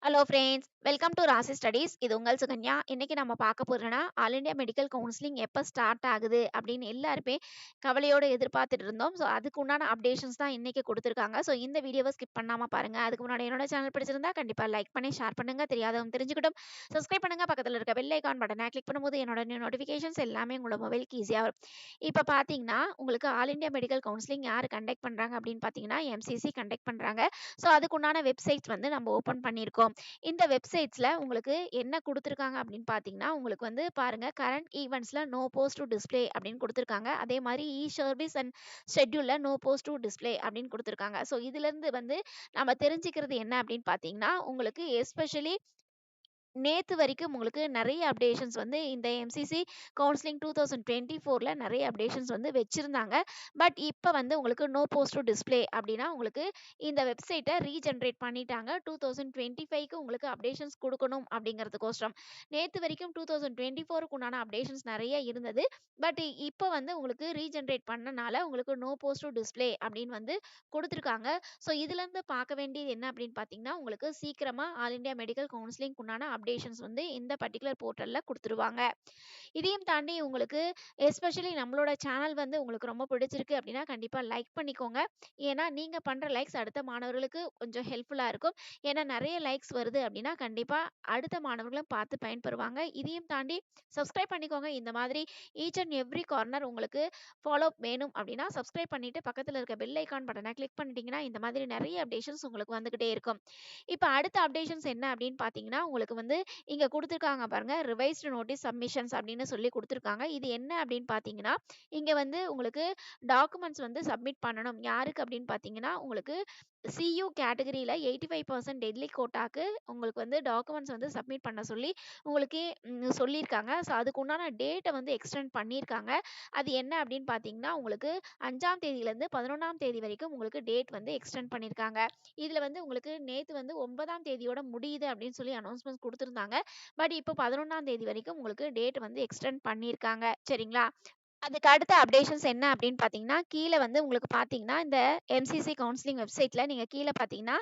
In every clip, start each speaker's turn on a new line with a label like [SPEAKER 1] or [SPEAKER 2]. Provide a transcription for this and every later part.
[SPEAKER 1] Hello friends, welcome to ராசி studies. இது உங்கள் சுகன்யா. இன்னைக்கு நம்ம பார்க்க போறோம்னா, ஆல் இந்தியா மெடிக்கல் கவுன்சிலிங் எப்போ ஸ்டார்ட் ஆகுது அப்படின்னு எல்லாருமே கவலையோட எதிர்பார்த்துட்டு இருந்தோம். ஸோ அதுக்கு உண்டான அப்டேஷன்ஸ் தான் இன்னைக்கு கொடுத்துருக்காங்க. ஸோ இந்த வீடியோவை ஸ்கிப் பண்ணாம பாருங்க. அதுக்கு முன்னாடி என்னோட சேனல் பிடிச்சிருந்தா கண்டிப்பா லைக் பண்ணி ஷேர் பண்ணுங்க. தெரியாதவங்க தெரிஞ்சுக்கிட்டும் சப்ஸ்கிரைப் பண்ணுங்க. பக்கத்தில் இருக்க பெல் ஐகான் பட்டனை கிளிக் பண்ணும்போது என்னோட நியூ நோட்டிஃபிகேஷன்ஸ் எல்லாமே உங்களோட மொபைலுக்கு ஈஸியாக வரும். இப்போ பார்த்தீங்கன்னா, உங்களுக்கு ஆல் இந்தியா மெடிக்கல் கவுன்சிலிங் யார் கண்டக்ட் பண்றாங்க அப்படின்னு பார்த்தீங்கன்னா, எம்சிசி கண்டக்ட் பண்றாங்க. ஸோ அதுக்குண்டான வெப்சைட் வந்து நம்ம ஓப்பன் பண்ணியிருக்கோம். இந்த வெப்சைட்ஸ்ல உங்களுக்கு என்ன குடுத்துருக்காங்க அப்படின்னு பார்த்தீங்கன்னா, உங்களுக்கு வந்து பாருங்க கரண்ட் ஈவென்ட்ஸ்ல நோ போஸ்ட் டூ டிஸ்ப்ளே அப்படின்னு குடுத்துருக்காங்க. அதே மாரி சர்வீஸ் அண்ட் ஷெட்யூல்ல நோ போஸ்ட் டூ டிஸ்ப்ளே அப்படின்னு குடுத்துருக்காங்க. ஸோ இதிலிருந்து வந்து நம்ம தெரிஞ்சுக்கிறது என்ன அப்படின்னு பார்த்தீங்கன்னா, உங்களுக்கு எஸ்பெஷலி நேத்து வரைக்கும் உங்களுக்கு நெறைய அப்டேஷன்ஸ் வந்து இந்த எம்சிசி கவுன்சிலிங் 2024ல நெறைய அப்டேஷன்ஸ் வந்து வச்சிருந்தாங்க. பட் இப்ப வந்து உங்களுக்கு நோ போஸ்ட் டூ டிஸ்ப்ளே அப்டின்னா, உங்களுக்கு இந்த வெப்சைட்ட ரீஜெனரேட் பண்ணிட்டாங்க. 2025க்கு உங்களுக்கு அப்டேஷன்ஸ் குடுக்கணும் அப்டிங்கிறதுக்கோசரம். நேத்து வரைக்கும் 2024க்கு உண்டான அப்டேஷன்ஸ் நெறைய இருந்தது. பட் இப்ப வந்து உங்களுக்கு ரீஜெனரேட் பண்ணனால, உங்களுக்கு நோ போஸ்ட் டூ டிஸ்ப்ளே அப்டின்னு வந்து குடுத்துருக்காங்க. ஸோ இதுலருந்து பார்க்க வேண்டியது என்ன அப்படின்னு பார்த்தீங்கன்னா, உங்களுக்கு சீக்கிரமா ஆல் இந்தியா மெடிக்கல் கவுன்சிலிங்க்கு உண்டான அப்டேஷன்ஸ் வந்து இந்த பர்ட்டிகுலர் போர்ட்டல்ல குடுத்துருவாங்க. இதையும் தாண்டி உங்களுக்கு எஸ்பெஷலி நம்மளோட சேனல் வந்து உங்களுக்கு ரொம்ப பிடிச்சிருக்கு அப்படின்னா, கண்டிப்பா லைக் பண்ணிக்கோங்க. ஏன்னா, நீங்க பண்ற லைக்ஸ் அடுத்த மாணவர்களுக்கு கொஞ்சம் ஹெல்ப்ஃபுல்லா இருக்கும். ஏன்னா, நெறைய லைக்ஸ் வருது அப்படின்னா, கண்டிப்பா அடுத்த மாணவர்களும் பார்த்து பயன்பெறுவாங்க. இதையும் தாண்டி சப்ஸ்கிரைப் பண்ணிக்கோங்க. இந்த மாதிரி ஈச் அண்ட் எவ்ரி கார்னர் உங்களுக்கு ஃபாலோ வேணும் அப்படின்னா, சப்ஸ்கிரைப் பண்ணிட்டு பக்கத்துல இருக்க பெல் ஐகான் பட்டனை கிளிக் பண்ணிட்டீங்கன்னா, இந்த மாதிரி நெறைய அப்டேஷன்ஸ் உங்களுக்கு வந்துகிட்டே இருக்கும். இப்ப அடுத்த அப்டேஷன்ஸ் என்ன அப்படின்னு பார்த்தீங்கன்னா, உங்களுக்கு வந்து இங்க குடுத்துருக்காங்க பாருங்க. ரிவைஸ்டு நோட்டீஸ் சப்மிஷன்ஸ் அப்படின்னு சொல்லி குடுத்துருக்காங்க. இது என்ன அப்படின்னு பார்த்தீங்கன்னா, இங்க வந்து உங்களுக்கு டாக்குமெண்ட்ஸ் வந்து சப்மிட் பண்ணணும். யாருக்கு அப்படின்னு பார்த்தீங்கன்னா, உங்களுக்கு சியு கேட்டகரியில 85% டெட்லி கோட்டாக்கு உங்களுக்கு வந்து டாக்குமெண்ட்ஸ் வந்து சப்மிட் பண்ண சொல்லி உங்களுக்கு சொல்லியிருக்காங்க. ஸோ அதுக்கு உண்டான டேட்ட வந்து எக்ஸ்டெண்ட் பண்ணியிருக்காங்க. அது என்ன அப்படின்னு பார்த்தீங்கன்னா, உங்களுக்கு 5ஆம் தேதியிலேருந்து 11ஆம் தேதி வரைக்கும் உங்களுக்கு டேட் வந்து எக்ஸ்டெண்ட் பண்ணியிருக்காங்க. இதுல வந்து உங்களுக்கு நேத்து வந்து 9ஆம் தேதியோட முடியுது அப்படின்னு சொல்லி அனௌன்ஸ்மென்ட் குடுத்துருந்தாங்க. பட் இப்போ 11ஆம் தேதி வரைக்கும் உங்களுக்கு டேட் வந்து எக்ஸ்டெண்ட் பண்ணியிருக்காங்க. சரிங்களா? அதுக்கு அடுத்த அப்டேஷன்ஸ் என்ன அப்படின்னு பார்த்தீங்கன்னா, கீழ வந்து உங்களுக்கு பார்த்தீங்கன்னா, இந்த எம்சிசி கவுன்சிலிங் வெப்சைட்ல நீங்க கீழ பார்த்தீங்கன்னா,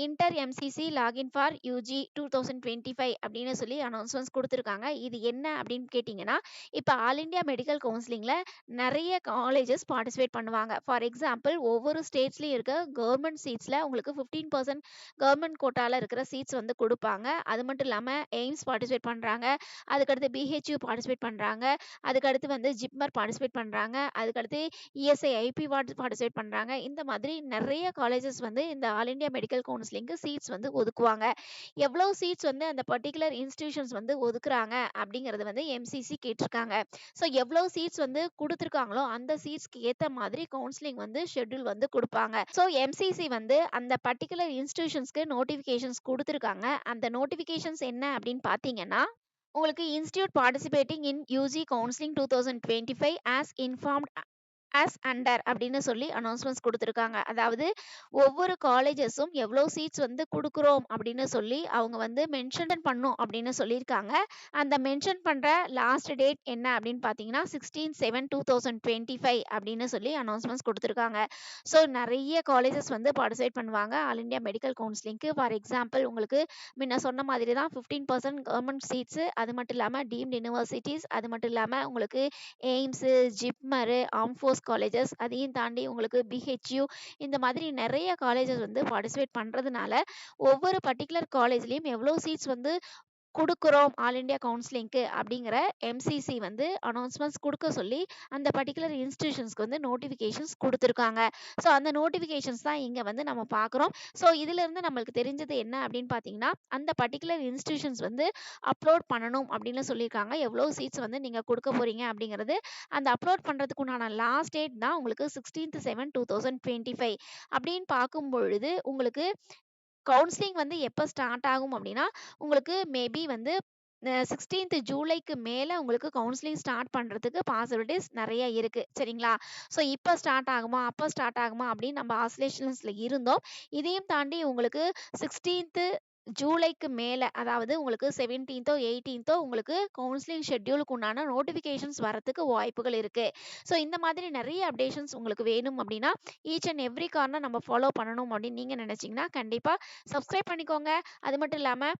[SPEAKER 1] inter MCC login for UG 2025 அப்படின்னு சொல்லி அனௌன்ஸ்மென்ட்ஸ் குடுத்துருக்காங்க. இது என்ன அப்படின்னு கேட்டீங்கன்னா, இப்ப ஆல் இந்தியா மெடிக்கல் கவுன்சிலிங்ல நெறைய காலேஜஸ் பார்ட்டிசிபேட் பண்ணுவாங்க. ஃபார் எக்ஸாம்பிள் ஒவ்வொரு ஸ்டேட்ஸ்லயும் இருக்க கவர்ன்மென்ட் சீட்ஸ்ல உங்களுக்கு 15% கவர்ன்மென்ட் கோட்டால இருக்கிற சீட்ஸ் வந்து குடுப்பாங்க. அது மட்டும் இல்லாம எய்ம்ஸ் பார்ட்டிசிபேட் பண்றாங்க. அதுக்கடுத்து பிஹெச்யூ பார்ட்டிசிபேட் பண்றாங்க. அதுக்கடுத்து வந்து ஜிப்மர் பார்ட்டிசிபேட் பண்றாங்க. அதுக்கடுத்து இஎஸ்ஐ, ஐபி பார்ட்டிசிபேட் பண்றாங்க. இந்த மாதிரி நெறைய காலேஜஸ் வந்து இந்த ஆல் இந்தியா மெடிக்கல் கவுன்சிலிங்க்கு சீட்ஸ் வந்து ஒதுக்குவாங்க. எவ்வளவு சீட்ஸ் வந்து அந்த பர்ட்டிகுலர் இன்ஸ்டிடியூஷன்ஸ் வந்து ஒதுக்குறாங்க அப்படிங்கிறது வந்து எம்சிசி கேட்டிருக்காங்க. ஸோ எவ்வளவு சீட்ஸ் வந்து குடுத்துருக்காங்களோ அந்த சீட்ஸ்க்கு ஏத்த மாதிரி கவுன்சிலிங் வந்து ஷெட்யூல் வந்து குடுப்பாங்க. ஸோ எம்சிசி வந்து அந்த பர்ட்டிகுலர் இன்ஸ்டிடியூஷன்ஸ்க்கு நோட்டிஃபிகேஷன்ஸ் குடுத்துருக்காங்க. அந்த நோட்டிஃபிகேஷன்ஸ் என்ன அப்படின்னு பார்த்தீங்கன்னா, உங்களுக்கு இன்ஸ்டிடியூட் பார்ட்டிசிபேட்டிங் இன் UG counselling 2025 as informed as under அப்படின்னு சொல்லி அனௌன்ஸ்மெண்ட்ஸ் குடுத்துருக்காங்க. அதாவது ஒவ்வொரு காலேஜஸும் எவ்வளோ சீட்ஸ் வந்து குடுக்குறோம் அப்படின்னு சொல்லி அவங்க வந்து மென்ஷன் பண்ணும் அப்படின்னு சொல்லியிருக்காங்க. அந்த மென்ஷன் பண்ற லாஸ்ட் டேட் என்ன அப்படின்னு பார்த்தீங்கன்னா, 16/7/2025 அப்படின்னு சொல்லி அனௌன்ஸ்மெண்ட்ஸ் குடுத்துருக்காங்க. ஸோ நெறைய காலேஜஸ் வந்து பார்ட்டிசிபேட் பண்ணுவாங்க ஆல் இந்தியா மெடிக்கல் கவுன்சிலிங்க்கு. ஃபார் எக்ஸாம்பிள் உங்களுக்கு முன்ன சொன்ன மாதிரி தான் 15% கவர்ன்மென்ட் சீட்ஸ், அது மட்டும் இல்லாம டீம்டு யுனிவர்சிட்டீஸ், அது மட்டும் இல்லாம உங்களுக்கு எய்ம்ஸு, ஜிப்மரு, ஆர்ம்ட் ஃபோர்ஸ் காலேஜஸ் அதையும் தாண்டி உங்களுக்கு பிஹெச்யூ இந்த மாதிரி நெறைய காலேஜஸ் வந்து பார்ட்டிசிபேட் பண்றதுனால, ஒவ்வொரு பர்ட்டிகுலர் காலேஜ்லயும் எவ்வளோ சீட்ஸ் வந்து குடுக்குறோம் ஆல் இந்தியா கவுன்சிலிங்க்கு அப்படிங்கிற எம்சிசி வந்து அனௌன்ஸ்மெண்ட்ஸ் குடுக்க சொல்லி அந்த பர்ட்டிகுலர் இன்ஸ்டிடியூஷன்ஸ்க்கு வந்து நோட்டிஃபிகேஷன்ஸ் குடுத்துருக்காங்க. ஸோ அந்த நோட்டிஃபிகேஷன்ஸ் தான் இங்க வந்து நம்ம பார்க்குறோம். ஸோ இதிலிருந்து நம்மளுக்கு தெரிஞ்சது என்ன அப்படின்னு பார்த்தீங்கன்னா, அந்த பர்ட்டிகுலர் இன்ஸ்டிடியூஷன்ஸ் வந்து அப்லோட் பண்ணணும் அப்படின்னு சொல்லியிருக்காங்க. எவ்வளோ சீட்ஸ் வந்து நீங்க குடுக்க போறீங்க அப்படிங்கிறது. அந்த அப்லோட் பண்றதுக்கு உண்டான லாஸ்ட் டேட் தான் உங்களுக்கு 16/7/2025 அப்படின்னு பார்க்கும் பொழுது, உங்களுக்கு கவுன்சிலிங் வந்து எப்ப ஸ்டார்ட் ஆகும் அப்படின்னா, உங்களுக்கு மேபி வந்து 16th ஜூலைக்கு மேல உங்களுக்கு கவுன்சிலிங் ஸ்டார்ட் பண்றதுக்கு பாசிபிலிட்டீஸ் நெறைய இருக்கு. சரிங்களா? ஸோ இப்ப ஸ்டார்ட் ஆகுமா? அப்ப ஸ்டார்ட் ஆகுமா? அப்படின்னு நம்ம ஆசிலேஷன்ஸ்ல இருந்தோம். இதையும் தாண்டி உங்களுக்கு 16th ஜூலைக்கு மேல, அதாவது உங்களுக்கு 17தோ, 18தோ உங்களுக்கு கவுன்சிலிங் ஷெட்யூலுக்கு உண்டான நோட்டிஃபிகேஷன்ஸ் வரதுக்கு வாய்ப்புகள் இருக்கு. ஸோ இந்த மாதிரி நெறைய அப்டேஷன்ஸ் உங்களுக்கு வேணும் அப்டின்னா, ஈச் அண்ட் எவ்ரி கார்னர் நம்ம ஃபாலோ பண்ணணும் அப்டின்னு நீங்க நெனச்சீங்கன்னா, கண்டிப்பா சப்ஸ்கிரைப் பண்ணிக்கோங்க. அது மட்டும் இல்லாம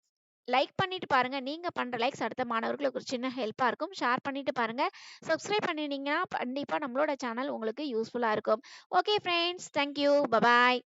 [SPEAKER 1] லைக் பண்ணிட்டு பாருங்க. நீங்க பண்ற லைக்ஸ் அடுத்த மாணவர்களுக்கு ஒரு சின்ன ஹெல்ப்பா இருக்கும். ஷேர் பண்ணிட்டு பாருங்க. சப்ஸ்கிரைப் பண்ணினீங்கன்னா, கண்டிப்பா நம்மளோட சேனல் உங்களுக்கு யூஸ்ஃபுல்லா இருக்கும். Okay friends. Thank you. Bye bye.